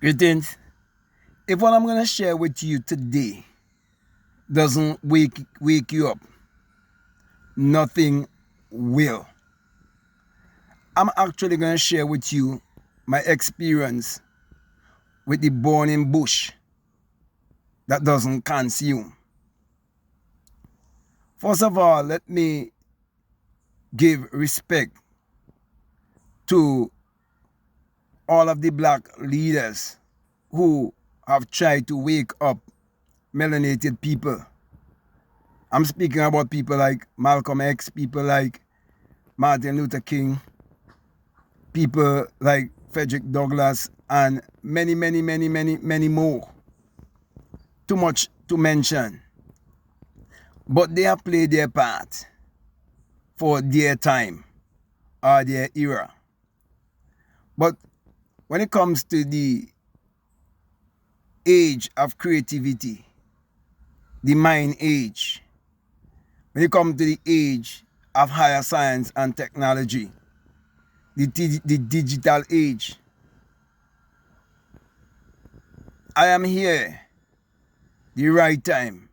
Greetings. If what I'm going to share with you today doesn't wake you up, nothing will. I'm actually going to share with you my experience with the burning bush that doesn't consume. First of all, let me give respect to all of the black leaders who have tried to wake up melanated people. I'm speaking about people like Malcolm X, people like Martin Luther King, people like Frederick Douglass, and many more. Too much to mention. But they have played their part for their time or their era. But when it comes to the age of creativity, the mind age, when it comes to the age of higher science and technology, the digital age, I am here the right time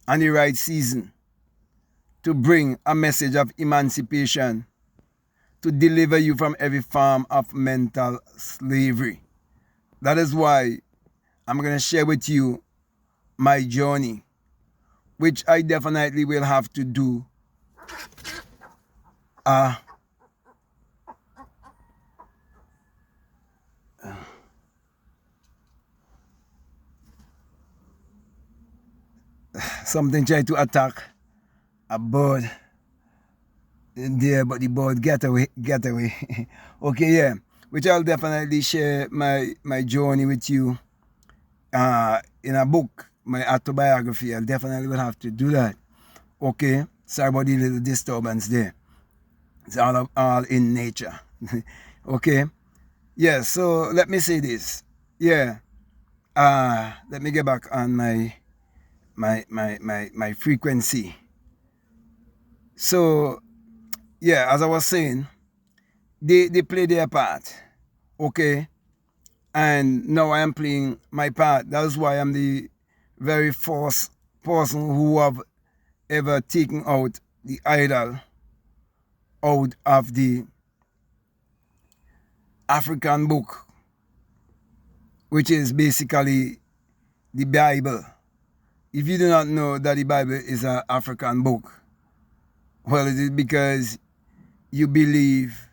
and the right season to bring a message of emancipation, to deliver you from every form of mental slavery. That is why I'm going to share with you my journey, which I definitely will have to do something try to attack a bird in there, but the bird get away. Okay, yeah, which I'll definitely share my journey with you in a book, my autobiography. I'll definitely will have to do that. Okay, sorry about the little disturbance there. It's all in nature. Okay, yeah, so let me say this. Yeah, let me get back on my frequency. So yeah, as I was saying, they play their part, okay, and now I am playing my part. That's why I'm the very first person who have ever taken out the idol out of the African book, which is basically the Bible. If you do not know that the Bible is an African book, well, it is because you believe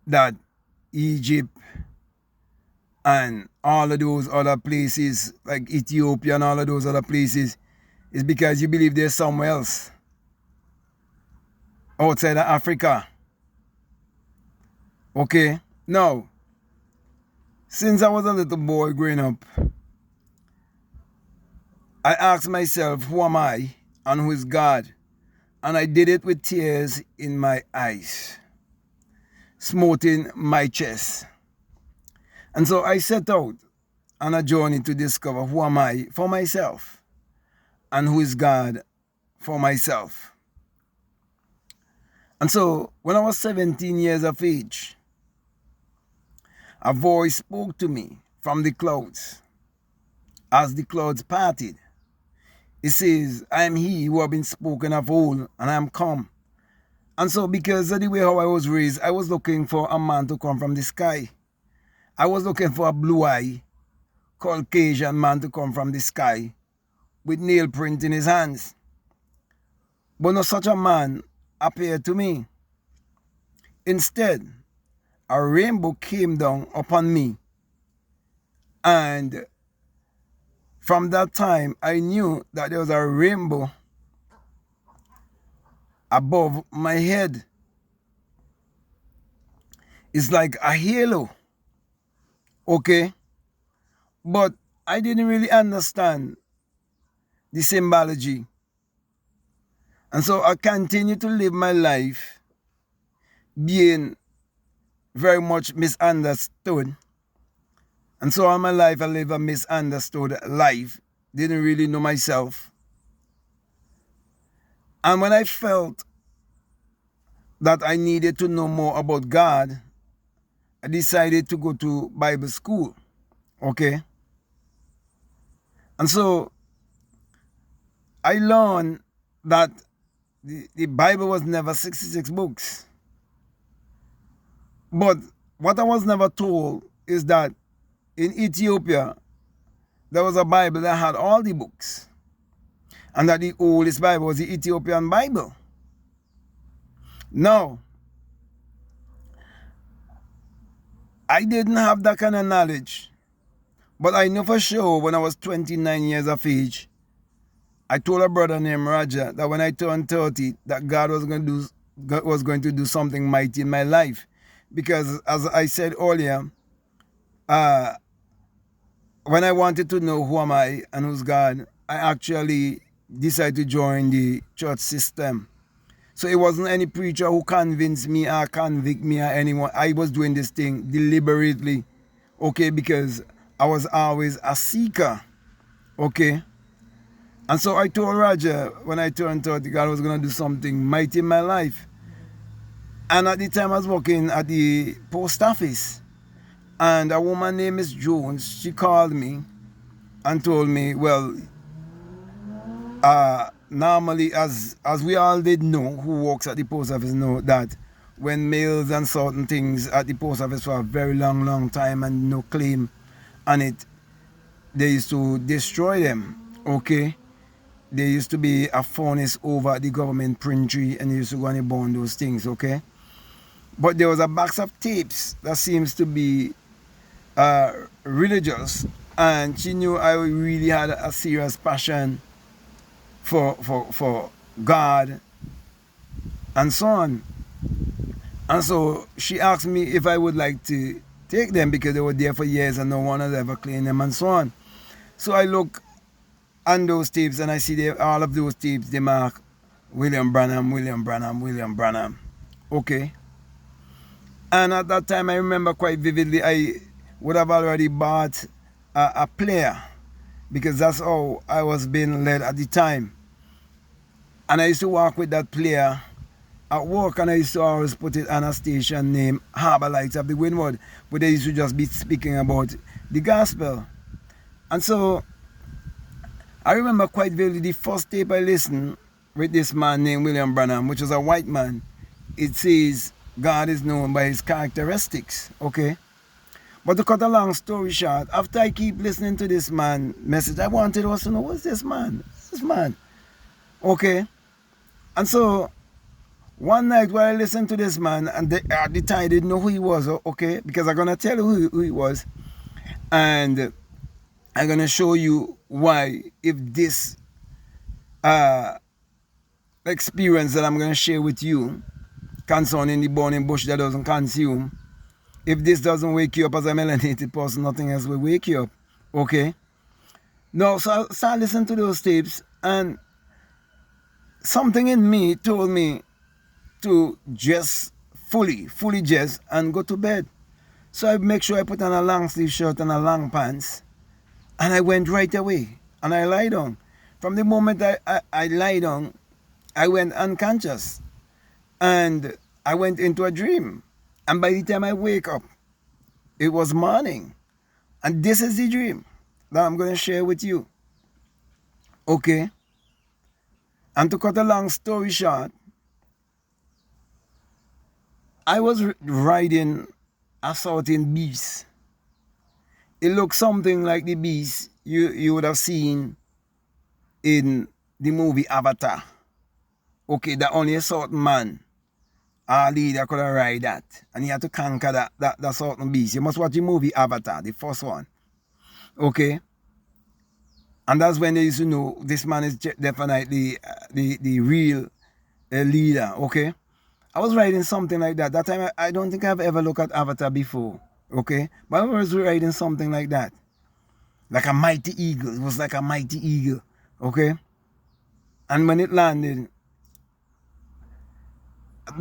that Egypt and all of those other places, like Ethiopia and all of those other places, is because you believe there's somewhere else outside of Africa. Okay? Now, since I was a little boy growing up, I asked myself, who am I and who is God? And I did it with tears in my eyes, smoting my chest. And so I set out on a journey to discover who am I for myself and who is God for myself. And so when I was 17 years of age, a voice spoke to me from the clouds. As the clouds parted, it says, I am he who have been spoken of old, and I am come. And so because of the way how I was raised, I was looking for a man to come from the sky. I was looking for a blue-eye, Caucasian man to come from the sky with nail print in his hands. But no such a man appeared to me. Instead, a rainbow came down upon me. And from that time, I knew that there was a rainbow above my head. It's like a halo. Okay? But I didn't really understand the symbology. And so I continued to live my life being very much misunderstood. And so all my life I live a misunderstood life. Didn't really know myself. And when I felt that I needed to know more about God, I decided to go to Bible school. Okay? And so I learned that the Bible was never 66 books. But what I was never told is that in Ethiopia, there was a Bible that had all the books. And that the oldest Bible was the Ethiopian Bible. Now, I didn't have that kind of knowledge. But I know for sure when I was 29 years of age, I told a brother named Raja that when I turned 30, that God was going to do something mighty in my life. Because as I said earlier, when I wanted to know who am I and who's God, I actually decided to join the church system. So it wasn't any preacher who convinced me or convict me or anyone. I was doing this thing deliberately, okay, because I was always a seeker, okay. And so I told Roger when I turned 30, God was going to do something mighty in my life. And at the time I was working at the post office. And a woman named Miss Jones, she called me and told me, well, normally, as we all did know, who works at the post office know that when mails and certain things at the post office for a very long time and no claim on it, they used to destroy them, okay? There used to be a furnace over the government printery and they used to go and burn those things, okay? But there was a box of tapes that seems to be religious, and she knew I really had a serious passion for God and so on. And so she asked me if I would like to take them because they were there for years and no one has ever claimed them and so on. So I look on those tapes and I see all of those tapes, they mark William Branham, William Branham, William Branham. Okay. And at that time I remember quite vividly I would have already bought a player because that's how I was being led at the time. And I used to walk with that player at work and I used to always put it on a station named Harbour Lights of the Windward, but they used to just be speaking about the gospel. And so I remember quite vividly the first tape I listened with this man named William Branham, which was a white man. It says God is known by his characteristics, okay? But to cut a long story short, after I keep listening to this man message, I wanted also to know, what's this man? What's this man? Okay? And so, one night while I listened to this man, and at the time I didn't know who he was, okay? Because I'm going to tell you who he was. And I'm going to show you why, if this experience that I'm going to share with you concerning the burning bush that doesn't consume, if this doesn't wake you up as a melanated person, nothing else will wake you up, okay? Now, so I started listening to those tapes, and something in me told me to just fully dress and go to bed. So I make sure I put on a long sleeve shirt and a long pants, and I went right away, and I lie down. From the moment I lie down, I went unconscious, and I went into a dream. And by the time I wake up, it was morning. And this is the dream that I'm going to share with you. Okay? And to cut a long story short, I was riding a certain beast. It looked something like the beast you would have seen in the movie Avatar. Okay, that only a certain man, a leader, could have ride that. And he had to conquer that certain beast. You must watch the movie Avatar, the first one. Okay? And that's when they used to know this man is definitely the real leader. Okay? I was riding something like that. That time, I don't think I've ever looked at Avatar before. Okay? But I was riding something like that. Like a mighty eagle. It was like a mighty eagle. Okay? And when it landed,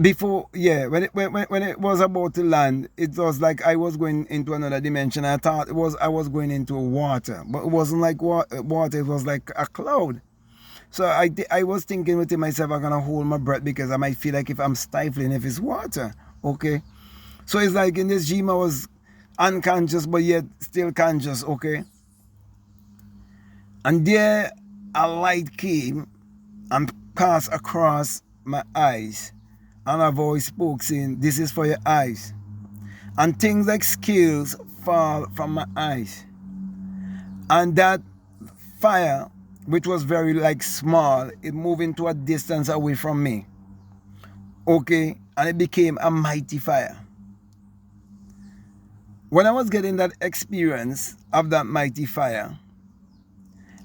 before, yeah, when it was about to land, it was like I was going into another dimension. I thought I was going into water, but it wasn't like water. It was like a cloud. So I was thinking within myself, I'm gonna hold my breath because I might feel like if I'm stifling, if it's water, okay. So it's like in this dream, unconscious but yet still conscious, okay? And there a light came and passed across my eyes, and a voice spoke saying, "This is for your eyes." And things like scales fall from my eyes. And that fire, which was very like small, it moved into a distance away from me. Okay, and it became a mighty fire. When I was getting that experience of that mighty fire,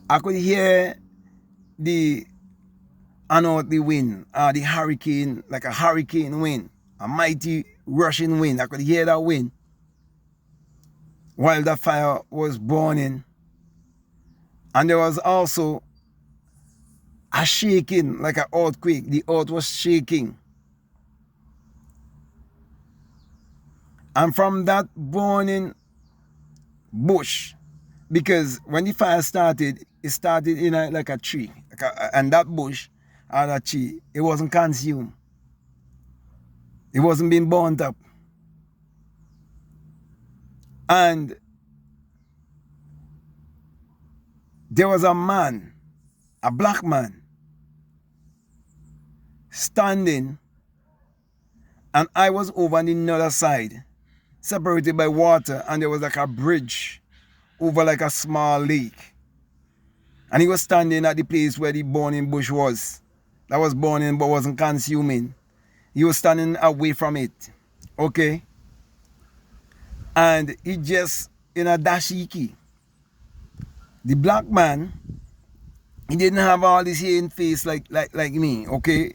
I could hear the unearthly wind, the hurricane, like a hurricane wind, a mighty rushing wind. I could hear that wind while the fire was burning. And there was also a shaking, like an earthquake. The earth was shaking. And from that burning bush, because when the fire started, it started in like a tree. And that bush or that tree, it wasn't consumed. It wasn't being burnt up. And there was a man, a black man, standing, and I was over on the other side, separated by water, and there was like a bridge over like a small lake. And he was standing at the place where the burning bush was. That was burning but wasn't consuming. He was standing away from it. Okay? And he just in a dashiki. The black man, he didn't have all this hair in face like me, okay?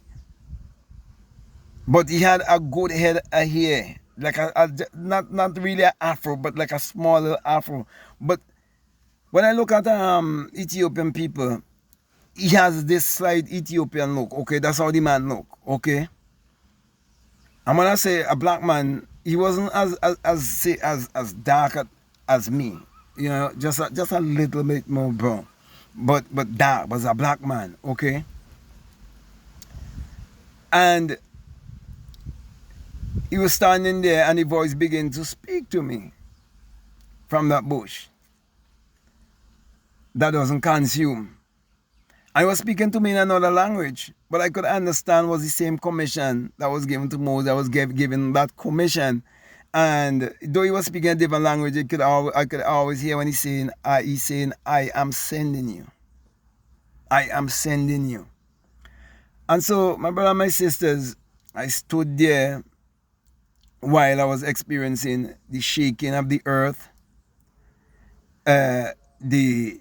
But he had a good head of hair. Like not really an afro, but like a small little afro. But when I look at Ethiopian people, he has this slight Ethiopian look, okay? That's how the man look, okay? And when I say a black man, he wasn't as dark as me, you know, just a little bit more brown, but dark, was a black man, okay? And he was standing there, and the voice began to speak to me from that bush that doesn't consume. I was speaking to me in another language, but I could understand was the same commission that was given to Moses. I was given that commission, and though he was speaking a different language, I could always hear when he's saying, "I am sending you. I am sending you." And so, my brother and my sisters, I stood there while I was experiencing the shaking of the earth, the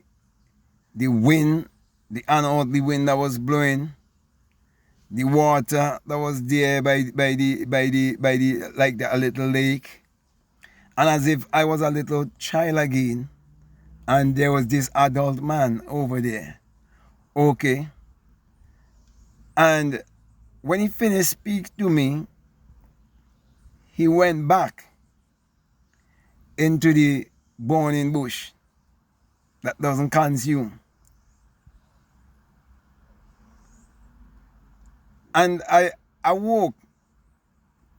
wind, the unearthly wind that was blowing, the water that was there by the like a little lake, and as if I was a little child again, and there was this adult man over there, okay. And when he finished speaking to me, he went back into the burning bush that doesn't consume. And I awoke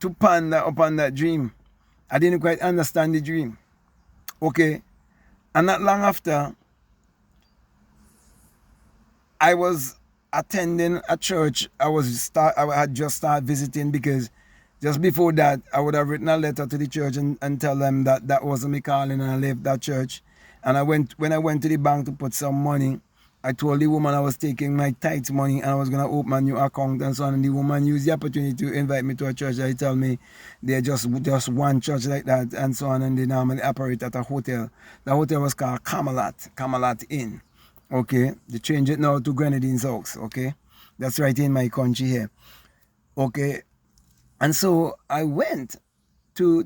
to ponder upon that dream. I didn't quite understand the dream. Okay. And not long after, I was attending a church. I had just started visiting, because just before that, I would have written a letter to the church and tell them that wasn't me calling, and I left that church. And when I went to the bank to put some money, I told the woman I was taking my tithes money and I was going to open a new account and so on. And the woman used the opportunity to invite me to a church. They tell me they're just one church like that and so on. And they normally operate at a hotel. The hotel was called Camelot Inn. Okay. They changed it now to Grenadine's House. Okay. That's right in my country here. Okay. And so I went to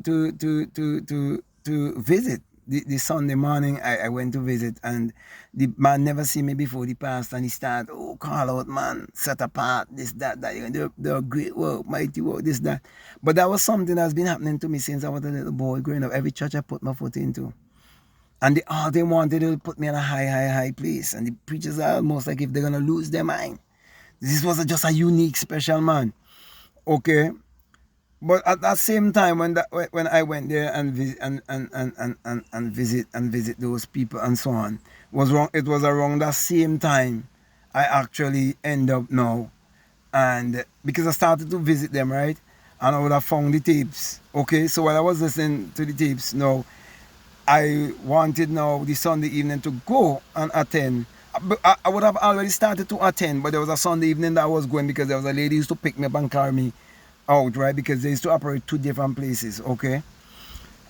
visit. The Sunday morning, I went to visit, and the man never seen me before, the pastor, and he started, "Oh, call out, man, set apart, this, that, they're great work, mighty work, this, that." But that was something that's been happening to me since I was a little boy growing up. Every church I put my foot into. And all they wanted to put me in a high place. And the preachers are almost like if they're going to lose their mind. This was just a unique, special man. Okay. But at that same time, when I went there and visit those people and so on, was wrong. It was around that same time I actually end up now, and because I started to visit them, right, and I would have found the tapes. Okay, so while I was listening to the tapes, now I wanted now the Sunday evening to go and attend. I would have already started to attend, but there was a Sunday evening that I was going because there was a lady who used to pick me up and carry me out, right? Because they used to operate two different places, okay?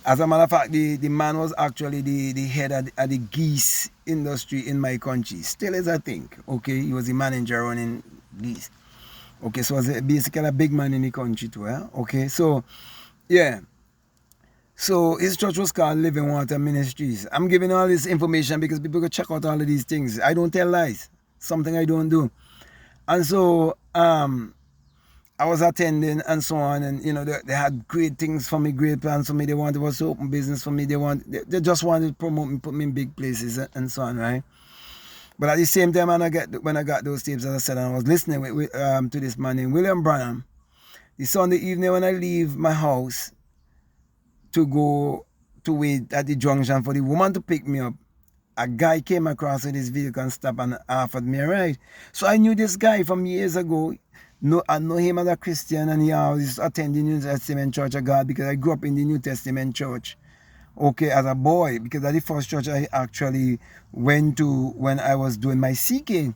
As a matter of fact, the man was actually the head of the geese industry in my country. Still is, I think, okay? He was the manager running geese. Okay, so he was basically a big man in the country too, yeah? Okay, so, yeah. So his church was called Living Water Ministries. I'm giving all this information because people go check out all of these things. I don't tell lies. Something I don't do. And so I was attending and so on, and they had great things for me, great plans for me. They wanted us to open business for me. They just wanted to promote me, put me in big places and so on, right? But at the same time, when I got those tapes, as I said, and I was listening to this man named William Branham. The Sunday evening when I leave my house to go to wait at the junction for the woman to pick me up, a guy came across with his vehicle and stopped and offered me a ride. So I knew this guy from years ago. I know him as a Christian, and he always attended the New Testament Church of God because I grew up in the New Testament Church, okay, as a boy, because that's the first church I actually went to when I was doing my seeking.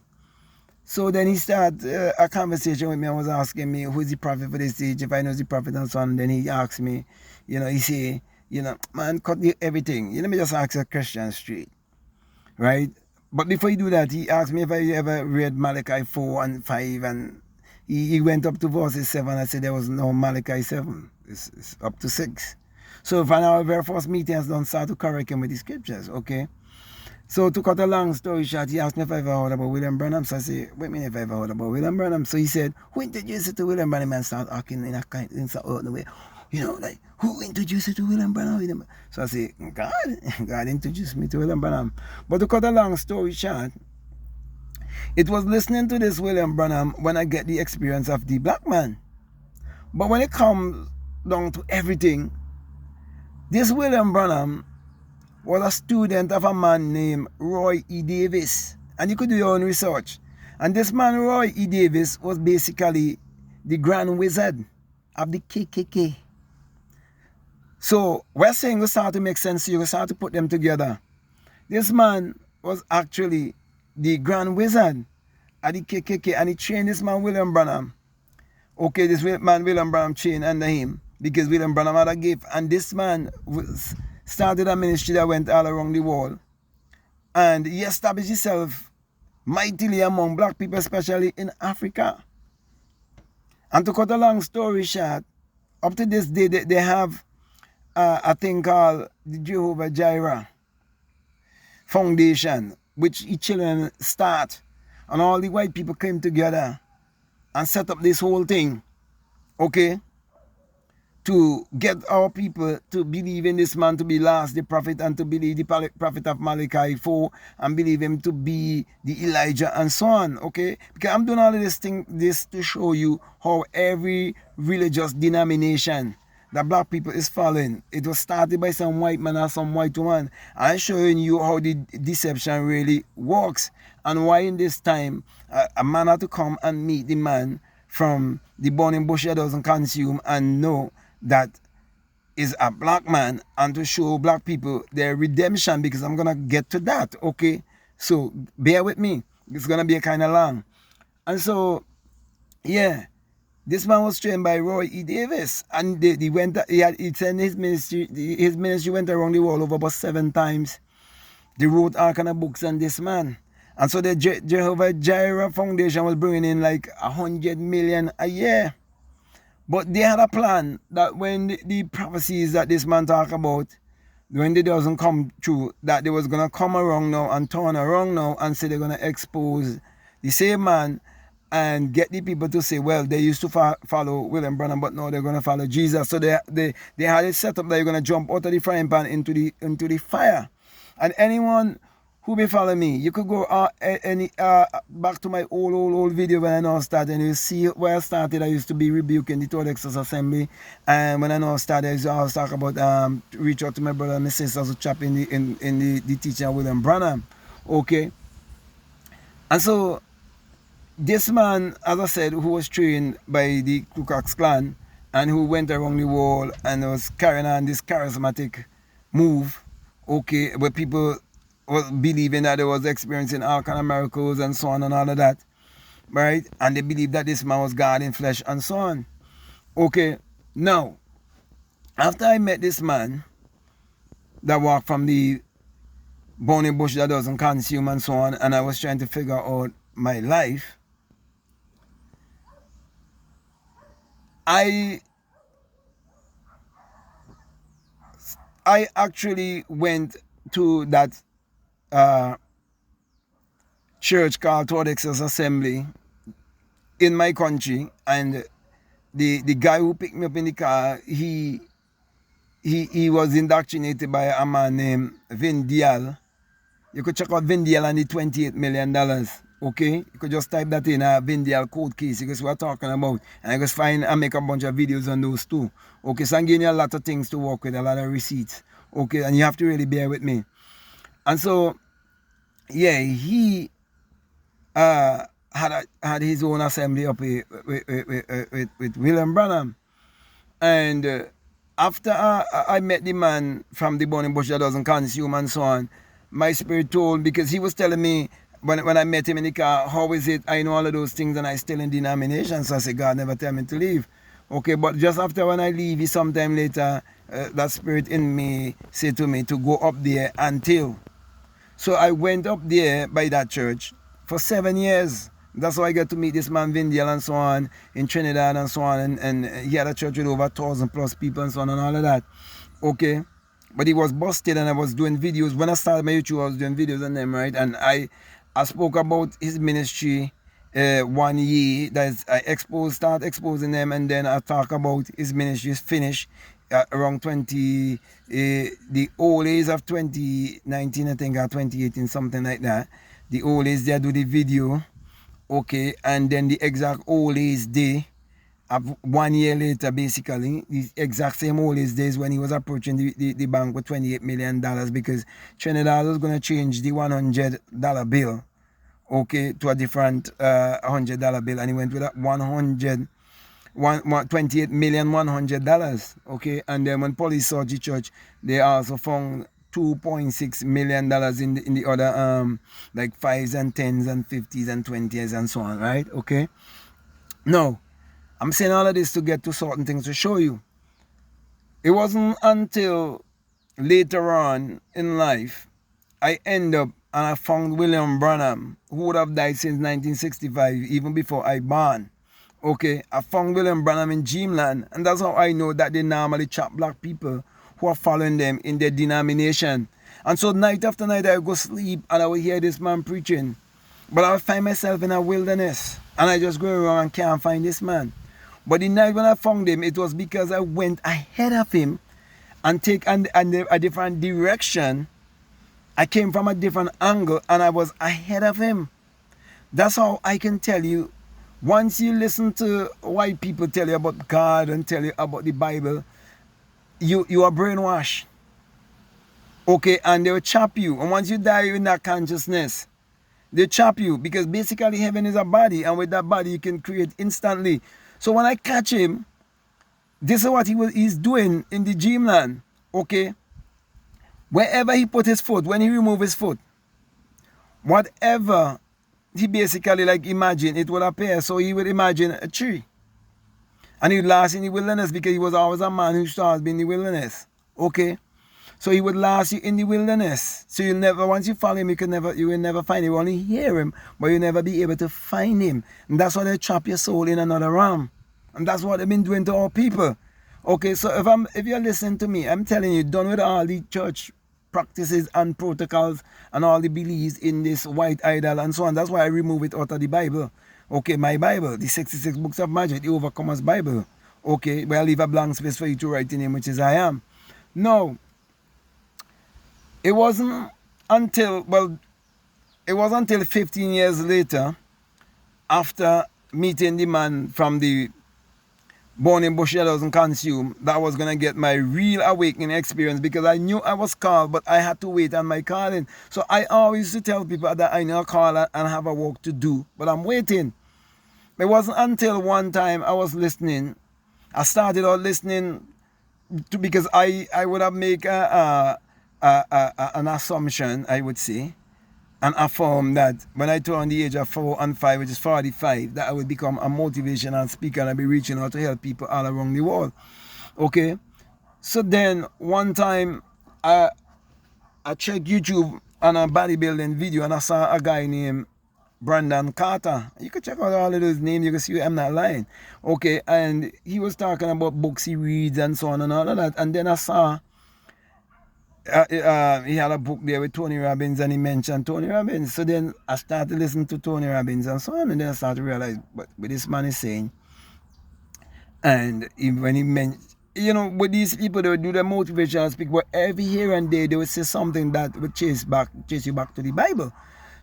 So then he started a conversation with me and was asking me who is the prophet for this age, if I know the prophet and so on. Then he asked me, he say, man, cut everything. Let me just ask a question straight, right? But before he do that, he asked me if I ever read Malachi 4 and 5, and he went up to verses 7. I said there was no Malachi 7. It's up to 6. So from our very first meeting, I don't start to correct him with the scriptures, okay? So to cut a long story short, he asked me if I ever heard about William Branham. So I said, wait a minute, if I ever heard about William Branham. So he said, who introduced you to William Branham? And start acting in a kind of way. Like, who introduced you to William Branham? So I said, God. God introduced me to William Branham. But to cut a long story short, it was listening to this William Branham when I get the experience of the black man. But when it comes down to everything, this William Branham was a student of a man named Roy E. Davis. And you could do your own research. And this man, Roy E. Davis, was basically the grand wizard of the KKK. So we're saying we start to make sense. You start to put them together. This man was actually the grand wizard of the KKK, and he trained this man, William Branham. Okay, this man, William Branham, trained under him because William Branham had a gift. And this man started a ministry that went all around the world. And he established himself mightily among black people, especially in Africa. And to cut a long story short, up to this day, they have a thing called the Jehovah Jireh Foundation, which each children start. And all the white people came together and set up this whole thing, okay, to get our people to believe in this man to be last, the prophet, and to believe the prophet of Malachi 4, and believe him to be the Elijah and so on, okay? Because I'm doing all of this to show you how every religious denomination that black people is following, it was started by some white man or some white woman. I'm showing you how the deception really works, and why in this time a man had to come and meet the man from the burning bush that doesn't consume and know that is a black man, and to show black people their redemption, because I'm going to get to that, okay? So bear with me. It's going to be kind of long. And so, yeah, this man was trained by Roy E. Davis, and he sent his ministry went around the world over about 7 times. They wrote all kind of books on this man. And so the Jehovah Jireh Foundation was bringing in like 100 million a year. But they had a plan that when the prophecies that this man talk about, when they doesn't come true, that they was going to come around now and turn around now and say they're going to expose the same man and get the people to say, well, they used to follow William Branham, but now they're going to follow Jesus. So they had it set up that you're going to jump out of the frying pan into the fire. And anyone who may follow me, you could go back to my old video when I now started, and you see where I started. I used to be rebuking the Tolex Assembly, and when I now started, I used to always talk about reach out to my brother and my sisters who chap in the teaching of William Branham. Okay, and so this man, as I said, who was trained by the Ku Klux Klan and who went around the world and was carrying on this charismatic move, okay, where people was believing that they was experiencing all kind of miracles and so on and all of that, right? And they believed that this man was God in flesh and so on. Okay, now, after I met this man that walked from the burning bush that doesn't consume and so on, and I was trying to figure out my life, I actually went to that church called Tolex Assembly in my country, and the guy who picked me up in the car, he was indoctrinated by a man named Vin Dial. You could check out Vin Dial and the $28 million. Okay, you could just type that in a Vin Dial code case, because we're talking about, and I just find and make a bunch of videos on those too. Okay, so I'm giving you a lot of things to work with, a lot of receipts. Okay, and you have to really bear with me. And so, yeah, he had his own assembly up with William Branham. And after I met the man from the burning bush that doesn't consume and so on, my spirit told, because he was telling me when I met him in the car, how is it I know all of those things and I still in denomination? So I said, God never tell me to leave. Okay, but just after when I leave, he sometime later, that spirit in me said to me to go up there until. So I went up there by that church for 7 years. That's how I got to meet this man Vin Dial and so on in Trinidad and so on, and he had a church with over 1,000 plus people and so on and all of that. Okay, but he was busted, and I was doing videos. When I started my YouTube, I was doing videos on them, right? And I spoke about his ministry 1 year. That's I start exposing them, and then I talk about his ministry is finished around the old days of 2019, I think, or 2018, something like that. The old days, they do the video, okay, and then the exact old days day of 1 year later, basically, the exact same old days when he was approaching the bank with $28 million, because Trinidad was going to change the $100 bill, okay, to a different $100 bill, and he went with that $28,100,000, okay. And then when police saw the church, they also found $2.6 million in the other like 5s and 10s and 50s and 20s and so on, right? Okay, now I'm saying all of this to get to certain things to show you. It wasn't until later on in life I end up and I found William Branham, who would have died since 1965, even before I born. Okay, I found William Branham in Dreamland, and that's how I know that they normally chop black people who are following them in their denomination. And so night after night I would go sleep and I would hear this man preaching, but I would find myself in a wilderness, and I just go around and can't find this man. But the night when I found him, it was because I went ahead of him and take a different direction. I came from a different angle and I was ahead of him. That's how I can tell you, once you listen to white people tell you about God and tell you about the Bible, you are brainwashed. Okay, and they will chop you. And once you die in that consciousness, they chop you, because basically heaven is a body, and with that body you can create instantly. So when I catch him, this is what he's doing in the dreamland. Okay, wherever he put his foot, when he remove his foot, whatever he basically like imagine, it will appear. So he would imagine a tree, and he would last in the wilderness, because he was always a man who started being in the wilderness. Okay, so he would last you in the wilderness. So you never, once you follow him, you will never find him. You only hear him, but you'll never be able to find him. And that's why they trap your soul in another realm. And that's what they've been doing to our people. Okay, so if you're listening to me, I'm telling you, done with all the church practices and protocols and all the beliefs in this white idol and so on. That's why I remove it out of the Bible. Okay, my Bible, the 66 books of magic, the Overcomer's Bible. Okay, where I leave a blank space for you to write in him, which is I am. No, it wasn't until, well, it was until 15 years later, after meeting the man from the born in bush doesn't consume, that I was going to get my real awakening experience, because I knew I was called, but I had to wait on my calling. So I always used to tell people that I know a call and have a work to do, but I'm waiting. It wasn't until one time I was listening. I started out listening because I would have made an assumption, I would say, and affirm that when I turn the age of 4 and 5, which is 45, that I would become a motivational speaker and I'll be reaching out to help people all around the world. Okay? So then one time I checked YouTube on a bodybuilding video and I saw a guy named Brandon Carter. You can check out all of those names, you can see I'm not lying. Okay, and he was talking about books he reads and so on and all of that. And then I saw he had a book there with Tony Robbins and he mentioned Tony Robbins. So then I started listening to Tony Robbins and so on, and then I started to realize what this man is saying. And when he mentioned, you know, with these people, they would do the motivational speak, but every here and there they would say something that would chase you back to the Bible.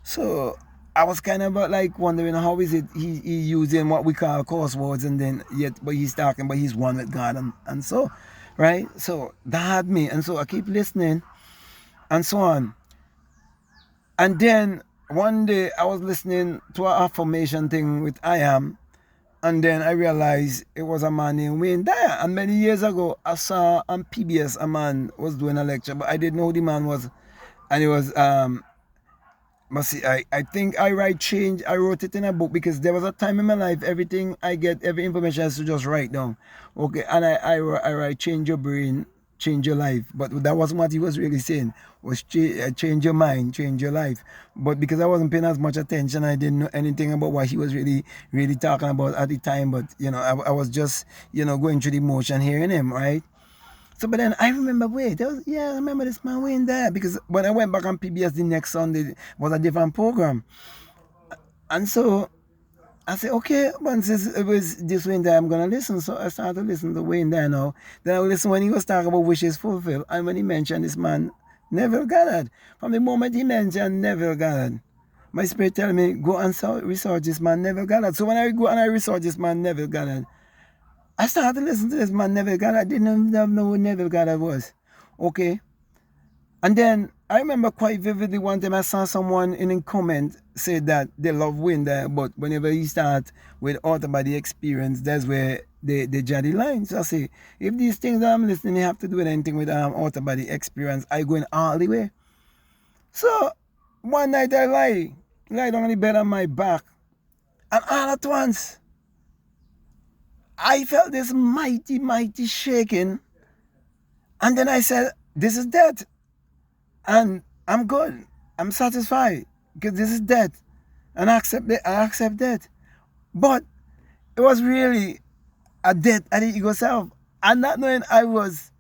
So I was kind of like wondering, how is it he using what we call curse words, and then but he's talking, but he's one with God and so, right? So that had me, and so I keep listening and so on. And then one day I was listening to an affirmation thing with I Am, and then I realized it was a man named Wayne Dyer. And many years ago I saw on PBS a man was doing a lecture, but I didn't know who the man was, and it was but see, I think I wrote it in a book, because there was a time in my life, every information I has to just write down. Okay, and I write, change your brain, change your life. But that wasn't what he was really saying, was change your mind, change your life. But because I wasn't paying as much attention, I didn't know anything about what he was really talking about at the time. But, you know, I was just, you know, going through the motion, hearing him, right? So, but then I remember, I remember this man Wayne there, because when I went back on PBS the next Sunday, was a different program. And so I said, okay, once it was this Wayne there, I'm going to listen. So I started to listen to Wayne there now. Then I listened when he was talking about wishes fulfilled, and when he mentioned this man, Neville Goddard. From the moment he mentioned Neville Goddard, my spirit tell me, go and research this man Neville Goddard. So when I go and I research this man Neville Goddard, I started to listen to this man Neville Goddard. I didn't even know who Neville Goddard was. Okay. And then I remember quite vividly one time I saw someone in a comment say that they love Wayne Dyer, but whenever you start with out-of-body experience, that's where they draw the line. So I say, if these things that I'm listening, you have to do with anything with out-of-body experience, I go in all the way. So one night I lie down on the bed on my back, and all at once, I felt this mighty, mighty shaking. And then I said, this is death. And I'm good. I'm satisfied, because this is death. And I accept death. But it was really a death at the ego self. And not knowing I was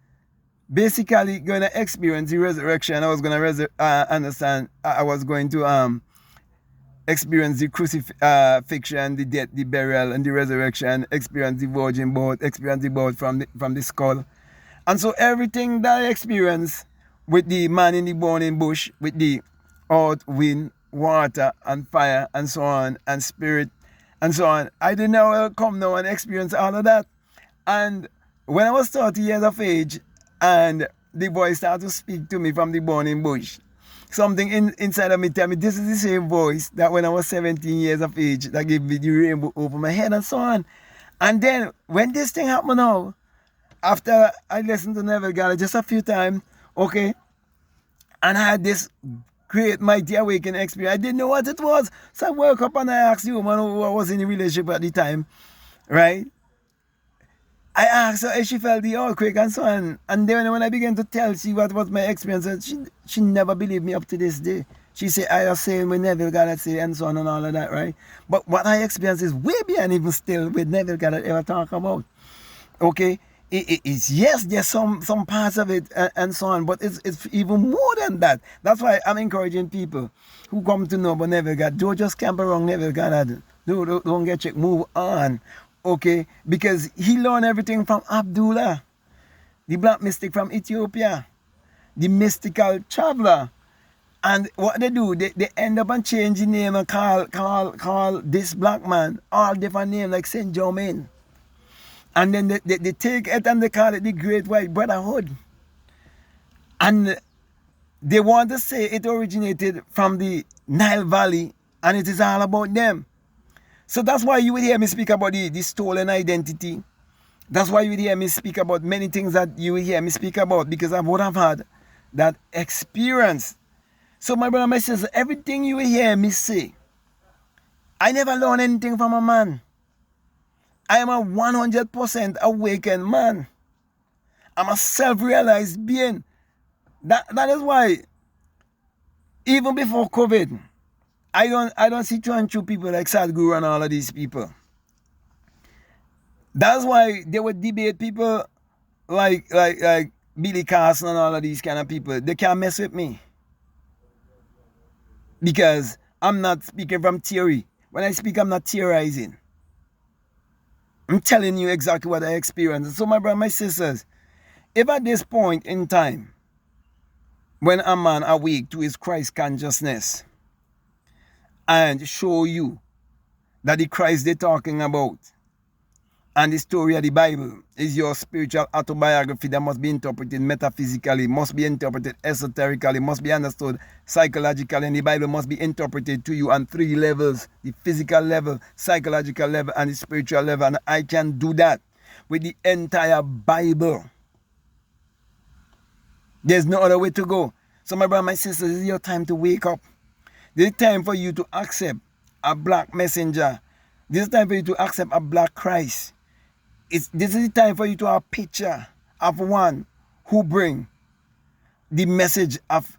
basically going to experience the resurrection. I was going to understand. I was going to experience the crucifixion, the death, the burial, and the resurrection, experience the virgin birth, experience the birth from the skull. And so everything that I experienced with the man in the burning bush, with the earth, wind, water, and fire, and so on, and spirit, and so on, I did now come now and experience all of that. And when I was 30 years of age, and the voice started to speak to me from the burning bush, something inside of me tell me this is the same voice that when I was 17 years of age that gave me the rainbow over my head and so on. And then when this thing happened now, after I listened to Neville Goddard just a few times, okay, and I had this great mighty awakening experience. I didn't know what it was. So I woke up and I asked the woman who I was in a relationship at the time, right? I asked her if she felt the earthquake and so on. And then when I began to tell she what was my experience, she never believed me up to this day. She said, I was saying with Neville Goddard say and so on and all of that, right? But what I experienced is way beyond even still with Neville Goddard ever talk about. Okay? It's yes, there's some parts of it and so on, but it's even more than that. That's why I'm encouraging people who come to know about Neville Goddard, don't just camp around Neville Goddard. Don't get checked, move on. Okay, because he learned everything from Abdullah, the black mystic from Ethiopia, the mystical traveler. And what they do, they end up and change the name and call this black man all different names like Saint Germain. And then they take it and they call it the Great White Brotherhood. And they want to say it originated from the Nile Valley and it is all about them. So that's why you will hear me speak about the stolen identity. That's why you will hear me speak about many things that you will hear me speak about, because I would have had that experience. So my brother and my sister, everything you will hear me say, I never learned anything from a man. I am a 100% awakened man. I'm a self-realized being. That is why, even before COVID, I don't see true people like Sadhguru and all of these people. That's why they would debate people like Billy Carson and all of these kind of people. They can't mess with me. Because I'm not speaking from theory. When I speak, I'm not theorizing. I'm telling you exactly what I experienced. So my brother, my sisters, if at this point in time, when a man awake to his Christ consciousness and show you that the Christ they're talking about and the story of the Bible is your spiritual autobiography that must be interpreted metaphysically, must be interpreted esoterically, must be understood psychologically, and the Bible must be interpreted to you on 3 levels: the physical level, psychological level, and the spiritual level. And I can do that with the entire Bible. There's no other way to go. So my brother, my sisters, this is your time to wake up. This is time for you to accept a black messenger. This is time for you to accept a black Christ. This is the time for you to have a picture of one who bring the message of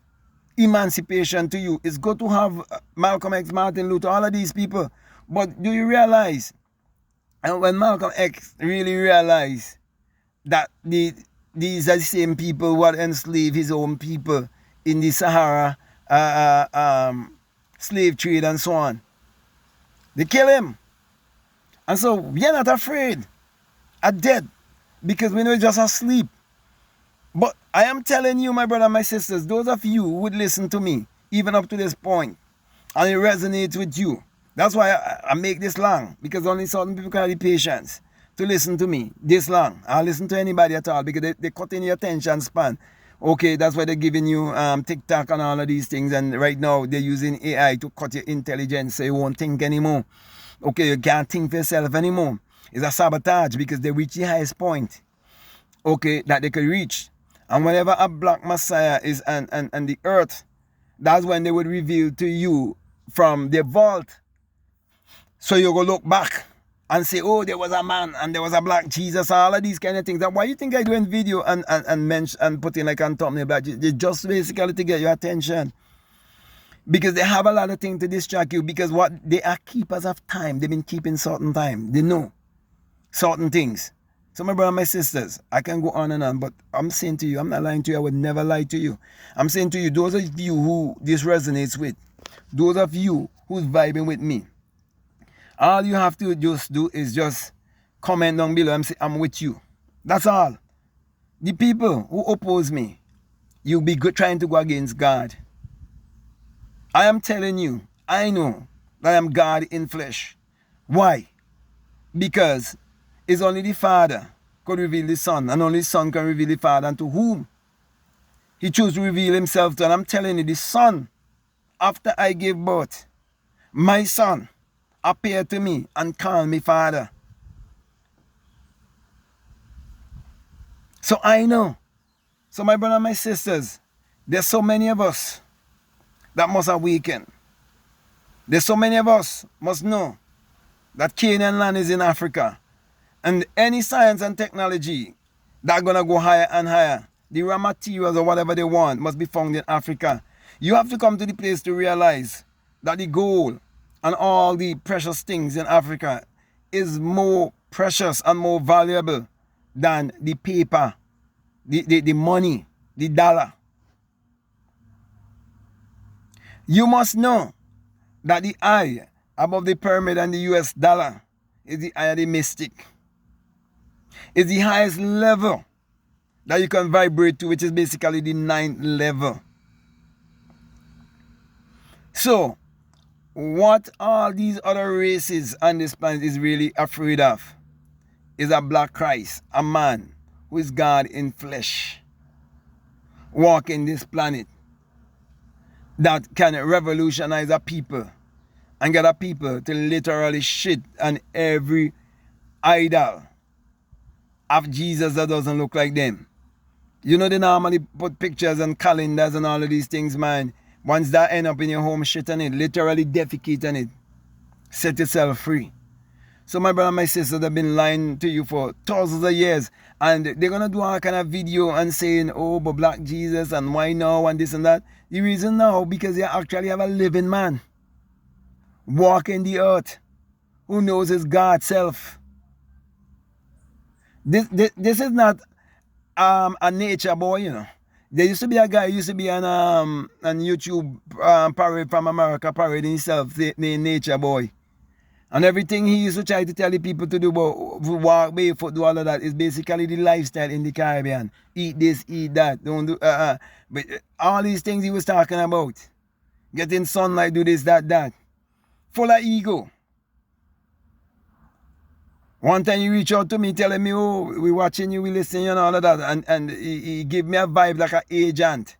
emancipation to you. It's good to have Malcolm X, Martin Luther, all of these people. But do you realize, and when Malcolm X really realized that these are the same people who had enslaved his own people in the Sahara slave trade and so on, they kill him. And so we are not afraid of death because we know we're just asleep. But I am telling you, my brother and my sisters, those of you who would listen to me, even up to this point, and it resonates with you. That's why I make this long, because only certain people can have the patience to listen to me this long. I'll listen to anybody at all, because they cut in your attention span. Okay, that's why they're giving you TikTok and all of these things, and right now they're using AI to cut your intelligence so you won't think anymore. Okay, you can't think for yourself anymore. It's a sabotage, because they reach the highest point, okay, that they could reach. And whenever a black messiah is on the earth, that's when they would reveal to you from the vault. So you go look back and say, oh, there was a man and there was a black Jesus, all of these kind of things. And why you think I doing video and mention and put in like a thumbnail black Jesus? Just basically to get your attention. Because they have a lot of things to distract you, because what they are keepers of time. They've been keeping certain time. They know certain things. So my brother and my sisters, I can go on and on, but I'm saying to you, I'm not lying to you, I would never lie to you. I'm saying to you, those of you who this resonates with, those of you who's vibing with me, all you have to just do is just comment down below and say, I'm with you. That's all. The people who oppose me, you'll be trying to go against God. I am telling you, I know that I am God in flesh. Why? Because it's only the Father could reveal the Son, and only the Son can reveal the Father, and to whom He chose to reveal Himself to. And I'm telling you, the Son, after I gave birth, my Son appeared to me and called me Father. So I know. So my brother and my sisters, there's so many of us that must awaken. There's so many of us must know that Canaan land is in Africa. And any science and technology that are going to go higher and higher, the raw materials or whatever they want must be found in Africa. You have to come to the place to realize that the gold and all the precious things in Africa is more precious and more valuable than the paper, the money, the dollar. You must know that the eye above the pyramid and the US dollar is the eye of the mystic. It's the highest level that you can vibrate to, which is basically the 9th level. So, what all these other races on this planet is really afraid of is a black Christ, a man who is God in flesh, walking this planet that can revolutionize a people and get a people to literally shit on every idol of Jesus that doesn't look like them. You know, they normally put pictures and calendars and all of these things, man. Once that end up in your home, shit on it, literally defecate on it. Set yourself free. So my brother and my sister, they've been lying to you for thousands of years. And they're going to do all kind of video and saying, oh, but black Jesus and why now and this and that. The reason now, because you actually have a living man walking the earth who knows his God self. This is not a nature boy, you know. There used to be a guy used to be on YouTube parade from America parading himself named Nature Boy. And everything he used to try to tell the people to do, about walk barefoot, do all of that, is basically the lifestyle in the Caribbean. Eat this, eat that, don't do, But all these things he was talking about. Getting sunlight, do this, that. Full of ego. One time he reached out to me telling me, oh, we watching you, we listening and all of that. And he gave me a vibe like an agent.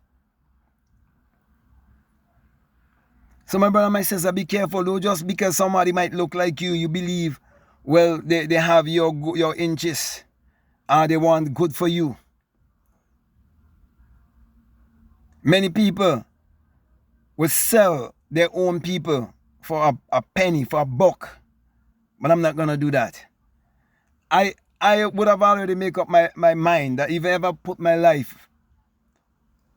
So my brother and my sister, be careful though. Just because somebody might look like you believe, well, they have your inches. They want good for you. Many people will sell their own people for a penny, for a buck. But I'm not going to do that. I would have already made up my mind that if I ever put my life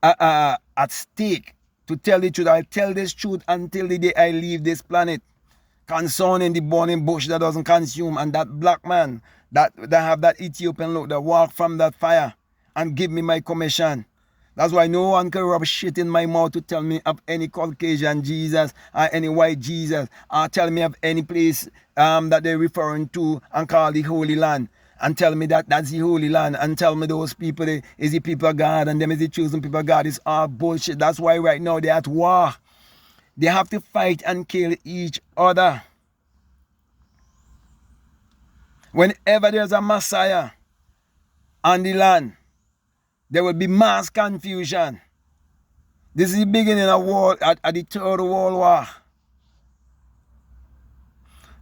at stake to tell the truth, I'll tell this truth until the day I leave this planet. Concerning the burning bush that doesn't consume, and that black man that have that Ethiopian look, that walk from that fire and give me my commission. That's why no one can rub shit in my mouth to tell me of any Caucasian Jesus or any white Jesus, or tell me of any place that they're referring to and call the Holy Land, and tell me that that's the Holy Land, and tell me those people is the people of God and them is the chosen people of God. It's all bullshit. That's why right now they're at war. They have to fight and kill each other. Whenever there's a Messiah on the land, there will be mass confusion. This is the beginning of war, at the Third World War.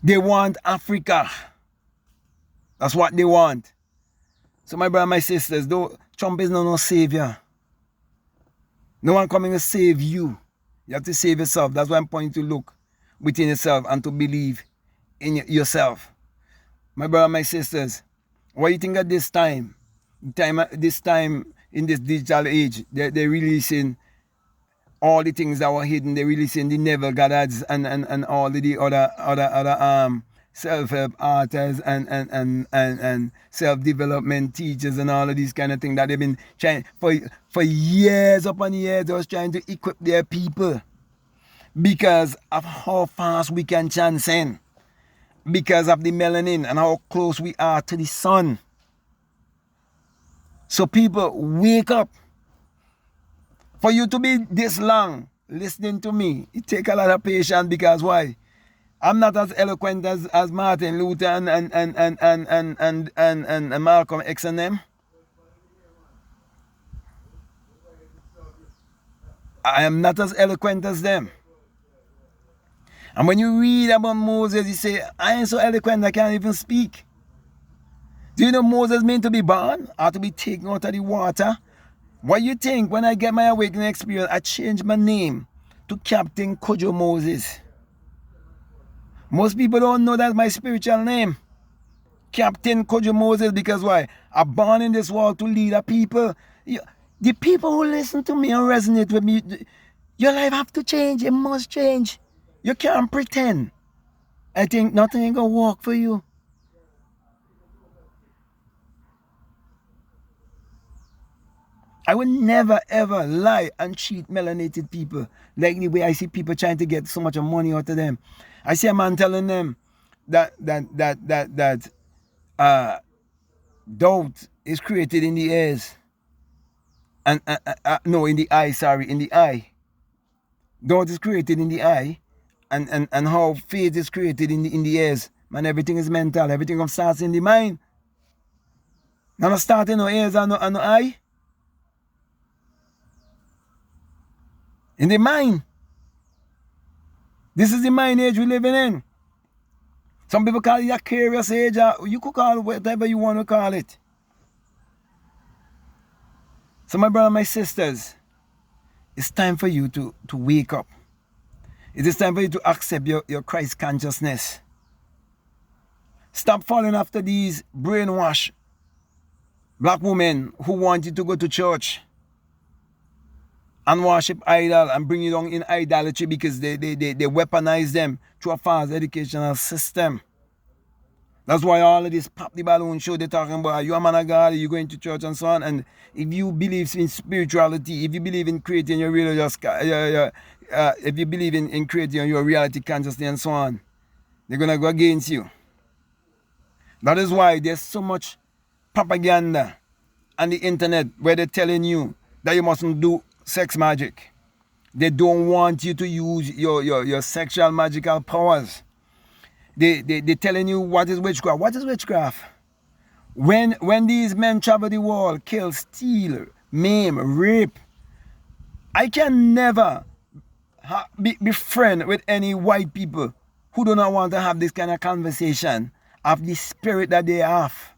They want Africa. That's what they want. So my brother and my sisters, though Trump is not no savior. No one coming to save you. You have to save yourself. That's why I'm pointing to look within yourself and to believe in yourself. My brother and my sisters, what do you think at this time? This time in this digital age, they're releasing all the things that were hidden. They're releasing the Neville Goddards and all the other self-help artists and self-development teachers and all of these kind of things that they've been trying for years upon years. They was trying to equip their people because of how fast we can transcend, because of the melanin and how close we are to the sun. So people, wake up. For you to be this long listening to me, it takes a lot of patience, because why? I'm not as eloquent as Martin Luther and Malcolm X and them. I am not as eloquent as them. And when you read about Moses, you say, I ain't so eloquent, I can't even speak. Do you know Moses meant to be born or to be taken out of the water? What you think when I get my awakening experience, I change my name to Captain Kojo Moses. Most people don't know that's my spiritual name. Captain Kojo Moses, because why? I'm born in this world to lead a people. The people who listen to me and resonate with me, your life have to change. It must change. You can't pretend. I think nothing ain't gonna work for you. I would never ever lie and cheat melanated people like the way I see people trying to get so much money out of them. I see a man telling them that doubt is created in the ears and no, in the eye. Sorry, in the eye. Doubt is created in the eye, and how faith is created in the ears. Man, everything is mental. Everything starts in the mind. Now not start in no ears and no eye. In the mind. This is the mind age we're living in. Some people call it a curious age. You could call it whatever you want to call it. So my brother, my sisters, it's time for you to wake up. It is time for you to accept your Christ consciousness. Stop falling after these brainwashed black women who want you to go to church and worship idol and bring you down in idolatry because they weaponize them through a false educational system. That's why all of this pop the balloon show they're talking about, you're a man of God, you're going to church and so on. And if you believe in spirituality, if you believe in creating your religious, if you believe in creating your reality consciousness and so on, they're going to go against you. That is why there's so much propaganda on the internet where they're telling you that you mustn't do sex magic. They don't want you to use your sexual magical powers. They're telling you what is witchcraft. What is witchcraft? When these men travel the world, kill, steal, maim, rape, I can never be friend with any white people who do not want to have this kind of conversation of the spirit that they have.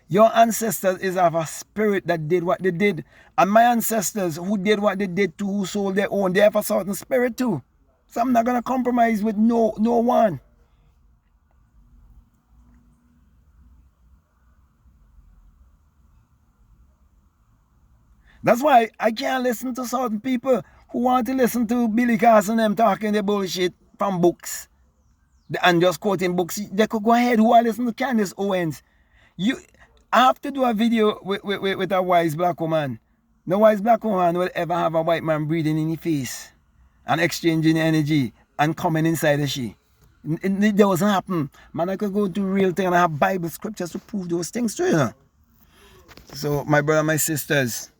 Your ancestors is of a spirit that did what they did. And my ancestors who did what they did too, who sold their own, they have a certain spirit too. So I'm not going to compromise with no one. That's why I can't listen to certain people who want to listen to Billy Carson and them talking their bullshit from books and just quoting books. They could go ahead. Who want to listen to Candace Owens? I have to do a video with a wise black woman. No wise black woman will ever have a white man breathing in his face and exchanging energy and coming inside of she. It doesn't happen. Man, I could go to real thing and I have Bible scriptures to prove those things to you. So, my brother, my sisters,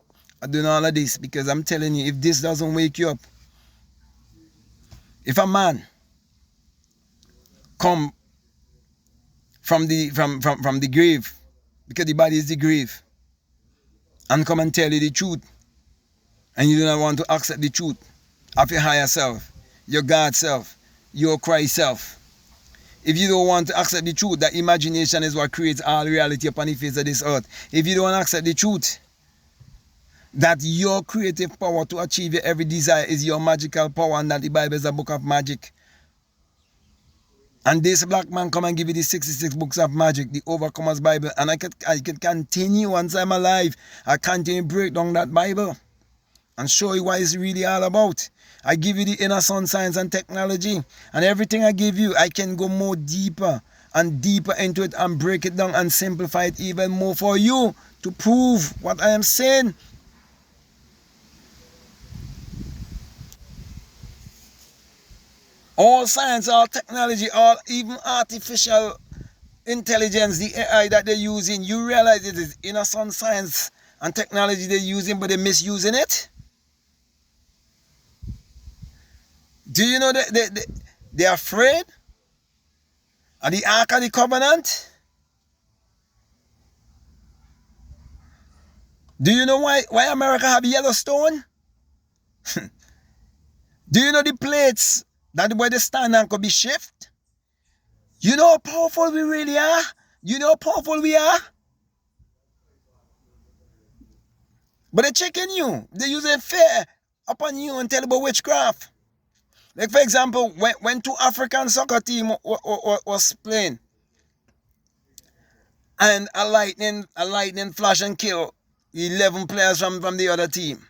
I'm doing all of this because I'm telling you, if this doesn't wake you up, if a man come from the grave, because the body is the grave, and come and tell you the truth, and you do not want to accept the truth of your higher self, your God self, your Christ self. If you don't want to accept the truth, that imagination is what creates all reality upon the face of this earth. If you don't want to accept the truth, that your creative power to achieve your every desire is your magical power, and that the Bible is a book of magic. And this black man come and give you the 66 books of magic, the Overcomer's Bible, and I can continue once I'm alive. I continue to break down that Bible and show you what it's really all about. I give you the inner sun science and technology, and everything I give you, I can go more deeper and deeper into it and break it down and simplify it even more for you to prove what I am saying. All science, all technology, all even artificial intelligence, the AI that they're using, you realize it is inner sun science and technology they're using, but they're misusing it? Do you know that they're afraid of the Ark of the Covenant? Do you know why America have Yellowstone? Do you know the plates that where they stand and could be shift? You know how powerful we really are? You know how powerful we are? But they're checking you. They're using fear upon you and tell about witchcraft. Like for example, when two African soccer team was playing, and a lightning flash and kill 11 players from the other team.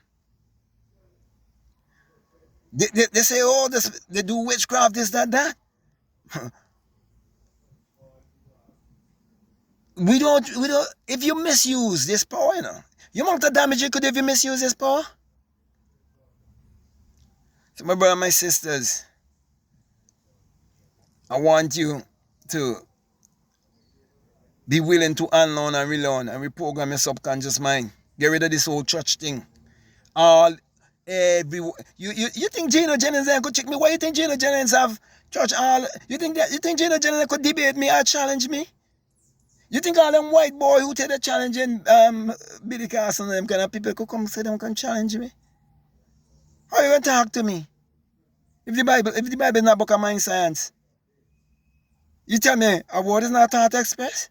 They say, oh, they do witchcraft, this, that. We don't, if you misuse this power, you amount of damage you could if you misuse this power. So my brother, my sisters, I want you to be willing to unlearn and relearn and reprogram your subconscious mind. Get rid of this whole church thing. You think Gino Jennings could check me? Why you think Gino Jennings have church all? You think Gino Jennings could debate me or challenge me? You think all them white boy who take the challenge in Billy Carson and them kind of people could come say them can challenge me? How you gonna talk to me? If the Bible is not book of mind science, you tell me a word is not thought express?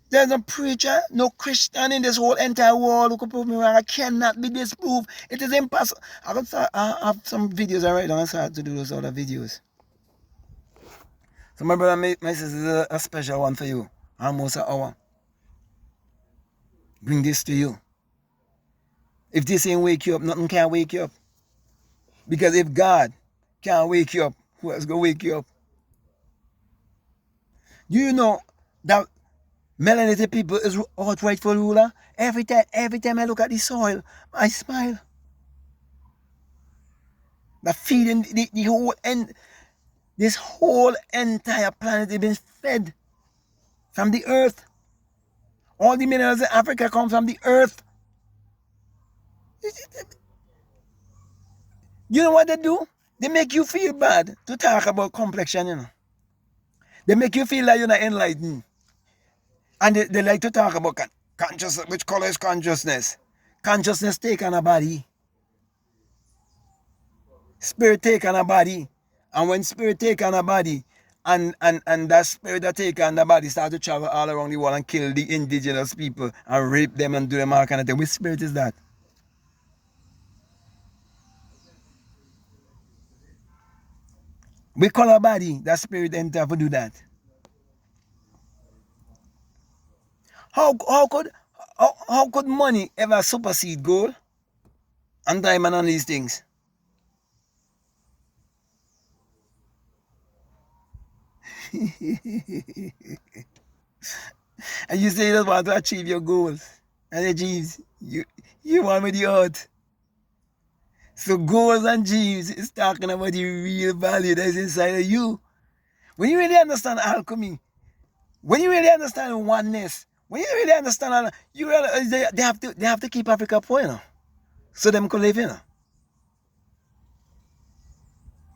There's no preacher, no Christian in this whole entire world who can prove me wrong. I cannot be disproved. It is impossible. I have some videos I write down and start to do those other videos. So my brother, my sister, is a special one for you. Almost an hour. Bring this to you. If this ain't wake you up, nothing can wake you up. Because if God can't wake you up, who else gonna wake you up? Do you know that melanated people is our rightful ruler? Every time I look at the soil, I smile. The feeding the whole this whole entire planet has been fed from the earth. All the minerals in Africa come from the earth. You know what they do? They make you feel bad to talk about complexion, you know. They make you feel like you're not enlightened. And they like to talk about consciousness. Which color is consciousness? Consciousness take on a body. Spirit take on a body. And when spirit take on a body, and that spirit that take on the body start to travel all around the world and kill the indigenous people and rape them and do them all kind of thing. Which spirit is that? We call our body, that spirit enter to do that. How could money ever supersede gold and diamond and these things? And you say you just want to achieve your goals and achieve you want with the earth. So goals and dreams is talking about the real value that is inside of you. When you really understand alchemy, when you really understand oneness, when you really understand, you realize they have to keep Africa poor, you know, so them can live, you know.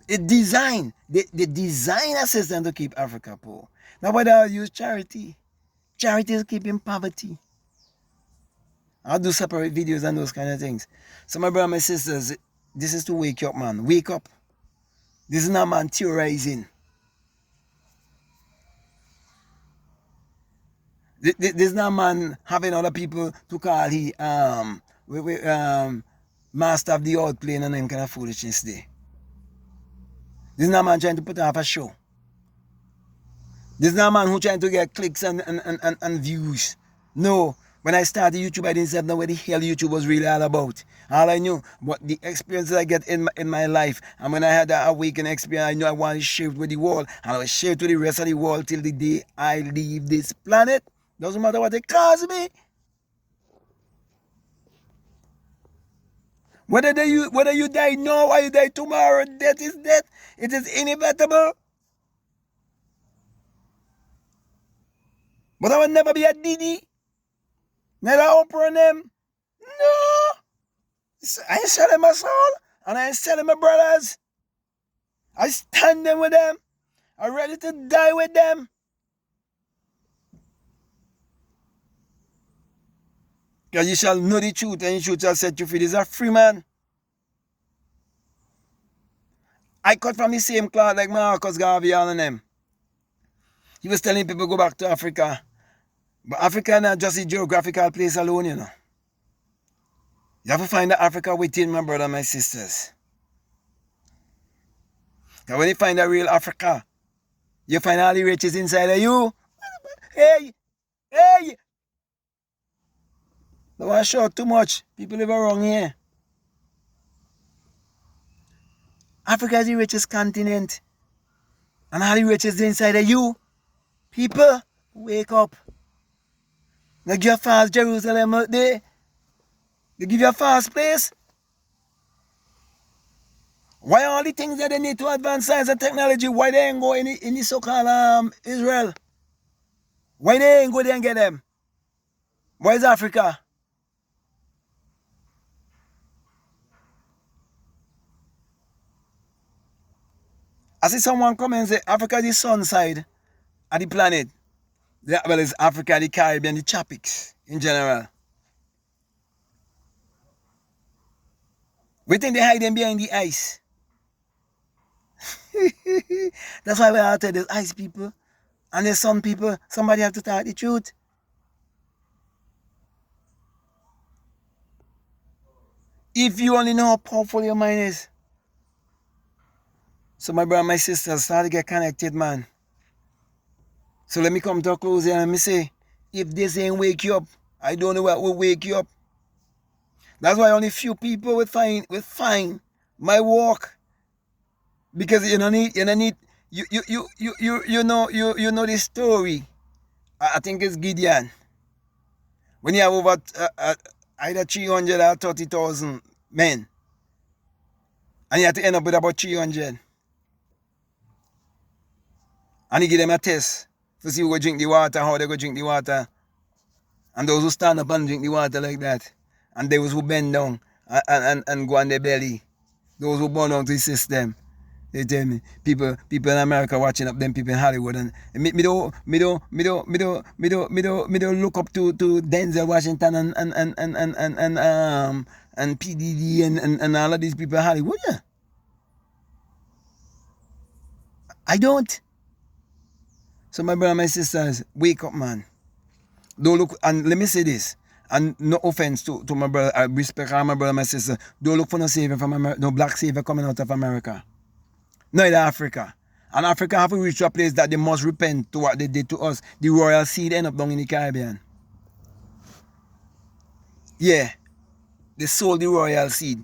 It design the design a system to keep Africa poor. Now why they use charity? Charity is keeping poverty. I'll do separate videos and those kind of things. So my brother, my sisters, this is to wake you up, man. Wake up. This is not man theorizing. This is not man having other people to call he master of the old plane and them kind of foolishness there. This is not man trying to put off a show. This is not a man who trying to get clicks and views. No. When I started YouTube, I didn't know what the hell YouTube was really all about. All I knew, what the experiences I get in my life. And when I had that awakening experience, I knew I wanted to share it with the world. And I will share it with the rest of the world till the day I leave this planet. Doesn't matter what it costs me. Whether you die now or you die tomorrow, death is death. It is inevitable. But I will never be a Didi. Neither Oprah and them. No. I ain't selling my soul. And I ain't selling my brothers. I stand them with them. I'm ready to die with them. Because you shall know the truth and the truth shall set you free. This is a free man. I cut from the same cloth like Marcus Garvey and them. He was telling people go back to Africa. But Africa is not just a geographical place alone, you know. You have to find the Africa within, my brother and my sisters. And when you find the real Africa, you find all the riches inside of you. Hey! Don't want to shout too much. People live wrong here. Africa is the richest continent. And all the riches inside of you. People, wake up. They give you a false Jerusalem out there. They give you a false place. Why all the things that they need to advance science and technology, why they ain't go in the so-called Israel? Why they ain't go there and get them? Why is Africa? I see someone come and say Africa is the sun side of the planet. Well, it's Africa, the Caribbean, the tropics in general. We think they hide them behind the ice. That's why we are tell there's ice people and there's sun people. Somebody have to tell the truth. If you only know how powerful your mind is. So my brother and my sister start to get connected, man. So let me come to a close here and let me say, if this ain't wake you up, I don't know what will wake you up. That's why only few people will find my walk. Because you know the story. I think it's Gideon. When you have over either 300 or 30,000 men, and you have to end up with about 300, and you give them a test to see who go drink the water, how they go drink the water, and those who stand up and drink the water like that, and those who bend down and go on their belly, those who burn down to the system. They tell me people in America watching up them people in Hollywood, and me don't look up to Denzel Washington and PDD and all of these people in Hollywood. Yeah. I don't. So my brother and my sisters, wake up, man. Don't look, and let me say this, and no offense to my brother, I respect all my brother and my sister. Don't look for no savior from America, no black savior coming out of America. Neither Africa. And Africa have to reach a place that they must repent to what they did to us. The royal seed end up down in the Caribbean. Yeah. They sold the royal seed.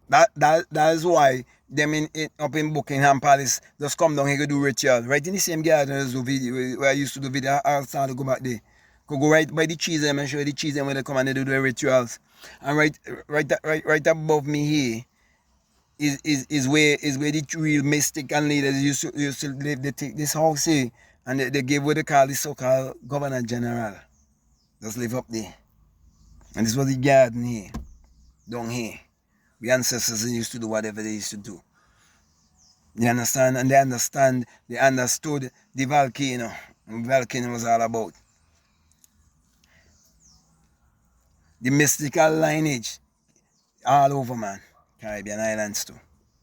That is why them up in Buckingham Palace just come down here to do ritual. Right in the same garden as the video where I used to do video. I'll start to go back there. Go right by the cheese them and show you the cheese them when they come and they do the rituals. And right above me here is where the real mystic and leaders used to live. They take this house here and they give what they call the so-called Governor General. Just live up there. And this was the garden here, down here. The ancestors used to do whatever they used to do. You understand? And they understood the volcano. And the volcano was all about. The mystical lineage. All over, man. Caribbean islands too.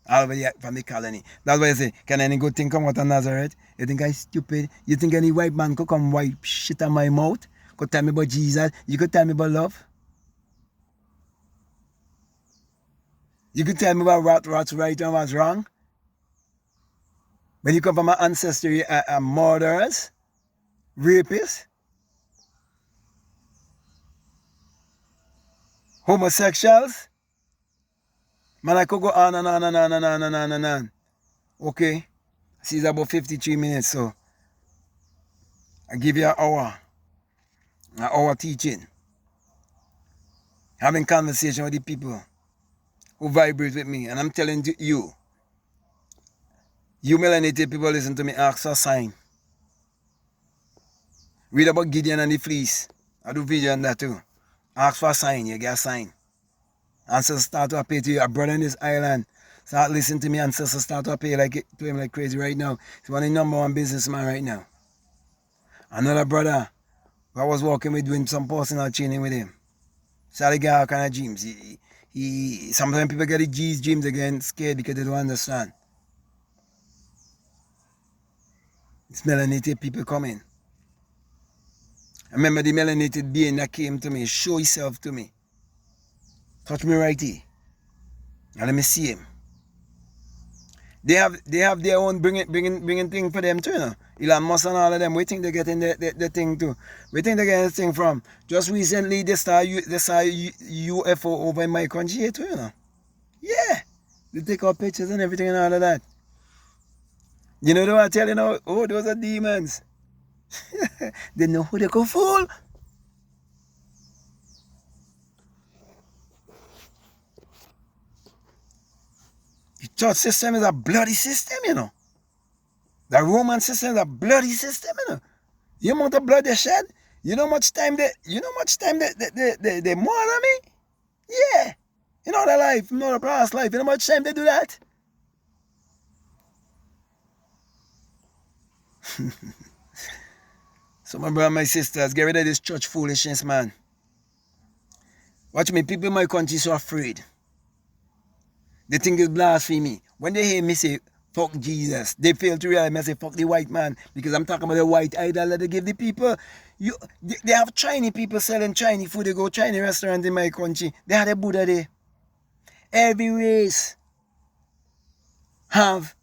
All over from the colony. That's why I say, can any good thing come out of Nazareth? You think I'm stupid? You think any white man could come wipe shit on my mouth? Could tell me about Jesus? You could tell me about love? You could tell me about what's right and what's wrong? When you come from my ancestry, murderers, rapists, homosexuals, man, I could go on and on and on and on and on and on. Okay? See, it's about 53 minutes, so I give you an hour teaching. Having conversation with the people who vibrate with me. And I'm telling you, you melanated people listen to me, ask for a sign. Read about Gideon and the fleece. I do video on that too. Ask for a sign, you get a sign. Ancestors start to appear to you. A brother in this island start listening to me. Ancestors start to appear to him like crazy right now. He's one of the number one businessman right now. Another brother who I was walking with doing some personal training with him. Sally get all kind of dreams. He sometimes people get the G's dreams again scared because they don't understand. It's melanated people coming. I remember the melanated being that came to me, show himself to me. Touch me right here. And let me see him. They have their own bringing thing for them too, you know. Elon Musk and all of them, we think they're getting the thing too. We think they're getting the thing from. Just recently they saw UFO over in my country here too, you know. Yeah. They take our pictures and everything and all of that. You know what I tell you now? Oh, those are demons. They know who they can fool. The church system is a bloody system, you know. The Roman system is a bloody system, you know. You know how much blood they shed? You know how much time they murder me? Yeah. In other life, in other past life, you know how much time they do that? So my brother and my sisters, get rid of this church foolishness, man. Watch me, people in my country so afraid. They think it's blasphemy. When they hear me say, fuck Jesus, they fail to realize me say, fuck the white man. Because I'm talking about the white idol that they give the people. They have Chinese people selling Chinese food. They go Chinese restaurant in my country. They had a Buddha there. Every race have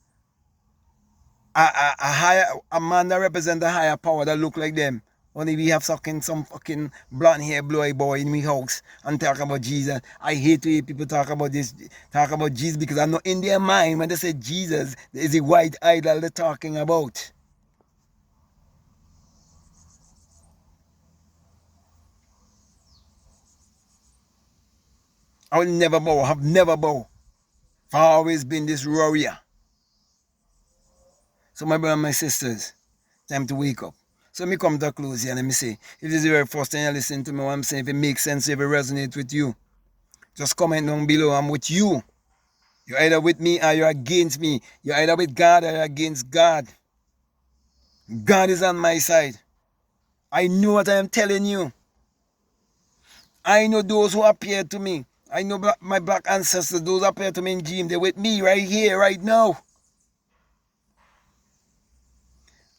a man that represents a higher power that look like them. Only we have some fucking blonde hair blowy boy in my house and talk about Jesus. I hate to hear people talk about Jesus, because I know in their mind when they say Jesus, there is a white idol they're talking about. I will never bow, have never bow. I've always been this warrior. So my brother and my sisters, time to wake up. So me come to a close here and let me say, if this is the very first time you listen to me, what I'm saying, if it makes sense, if it resonates with you, just comment down below. I'm with you. You're either with me or you're against me. You're either with God or you're against God. God is on my side. I know what I am telling you. I know those who appear to me. I know my black ancestors, those who appear to me in dream. They're with me right here, right now.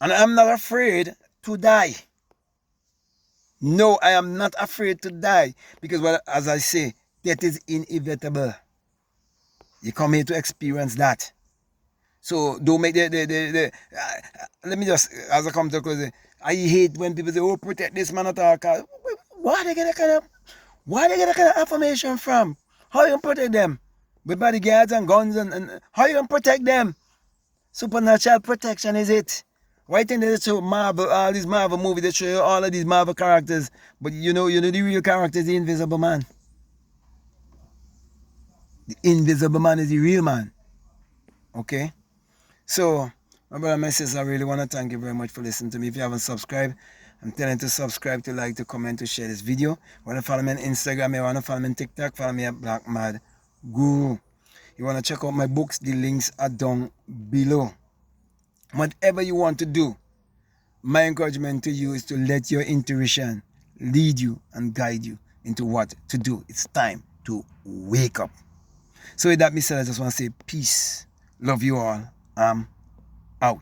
And I'm not afraid to die. No, I am not afraid to die. Because, well, as I say, death is inevitable. You come here to experience that. So don't make let me just, as I come to close, I hate when people say, oh, protect this man at all costs. Why they get that kind of affirmation from? How you gonna protect them? With bodyguards and guns and how you gonna protect them? Supernatural protection is it? Why think they show Marvel, all these Marvel movies, they show you all of these Marvel characters, but you know the real character is the Invisible Man. The Invisible Man is the real man. Okay? So, my brother and my sister, I really want to thank you very much for listening to me. If you haven't subscribed, I'm telling you to subscribe, to like, to comment, to share this video. You want to follow me on Instagram, you want to follow me on TikTok, follow me at BlackMadGuru. You want to check out my books, the links are down below. Whatever you want to do, my encouragement to you is to let your intuition lead you and guide you into what to do. It's time to wake up. So with that being said, I just want to say peace. Love you all. I'm out.